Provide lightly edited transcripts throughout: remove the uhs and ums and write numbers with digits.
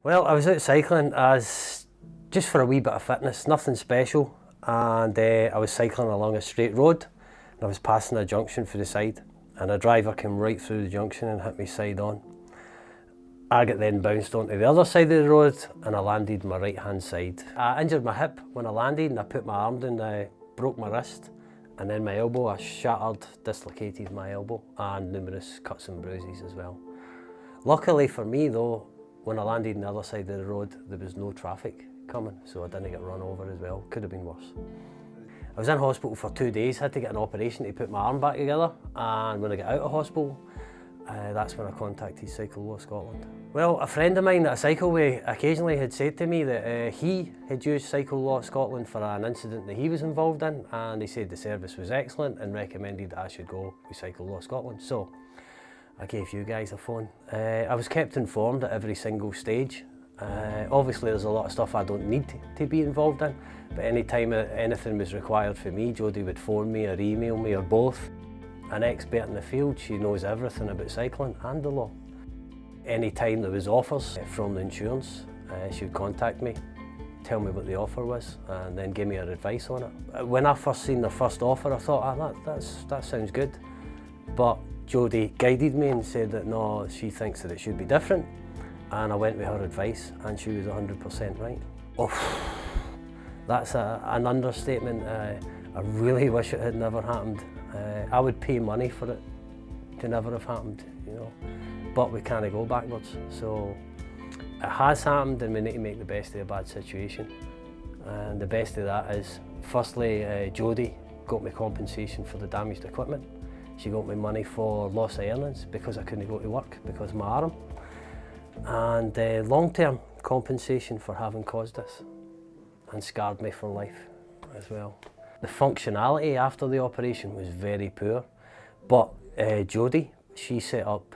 Well, I was out cycling as just for a wee bit of fitness, nothing special, and I was cycling along a straight road and I was passing a junction for the side and a driver came right through the junction and hit me side on. I got then bounced onto the other side of the road and I landed on my right hand side. I injured my hip when I landed and I put my arm down, I broke my wrist, and then my elbow, I shattered, dislocated my elbow, and numerous cuts and bruises as well. Luckily for me though, when I landed on the other side of the road, there was no traffic coming, so I didn't get run over as well. Could have been worse. I was in hospital for 2 days, had to get an operation to put my arm back together, and when I got out of hospital, that's when I contacted Cycle Law Scotland. Well, a friend of mine that I cycle with occasionally had said to me that he had used Cycle Law Scotland for an incident that he was involved in, and he said the service was excellent and recommended that I should go with Cycle Law Scotland. So I gave you guys a phone. I was kept informed at every single stage. Obviously there's a lot of stuff I don't need to be involved in, but any time anything was required for me, Jodie would phone me or email me or both. An expert in the field, she knows everything about cycling and the law. Any time there was offers from the insurance, she would contact me, tell me what the offer was, and then give me her advice on it. When I first seen the first offer, I thought, that sounds good. But Jodie guided me and said that no, she thinks that it should be different, and I went with her advice and she was 100% right. Oh, that's an understatement. I really wish it had never happened. I would pay money for it to never have happened, you know, but we can't go backwards. So it has happened and we need to make the best of a bad situation. And the best of that is, firstly, Jodie got me compensation for the damaged equipment. She got me money for loss of earnings because I couldn't go to work because of my arm. And long-term compensation for having caused this and scarred me for life as well. The functionality after the operation was very poor, but Jodie, she set up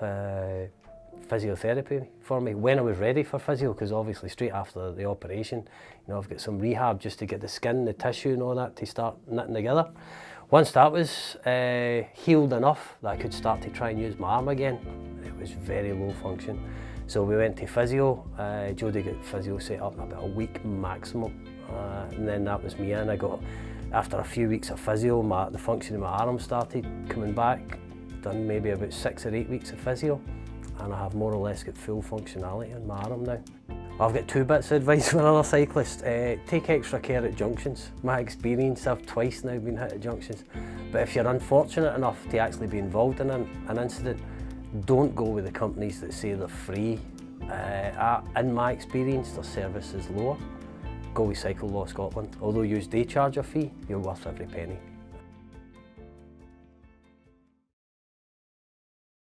physiotherapy for me when I was ready for physio, because obviously straight after the operation, you know, I've got some rehab just to get the skin, the tissue and all that to start knitting together. Once that was healed enough that I could start to try and use my arm again, it was very low function. So we went to physio. Jodie got physio set up in about a week maximum, and then that was me in. After a few weeks of physio, the function of my arm started coming back. Done maybe about 6 or 8 weeks of physio, and I have more or less got full functionality in my arm now. I've got 2 bits of advice for other cyclists. Take extra care at junctions. My experience, I've twice now been hit at junctions. But if you're unfortunate enough to actually be involved in an incident, don't go with the companies that say they're free. In my experience, their service is lower. Go with Cycle Law Scotland. Although you do charge a fee, you're worth every penny.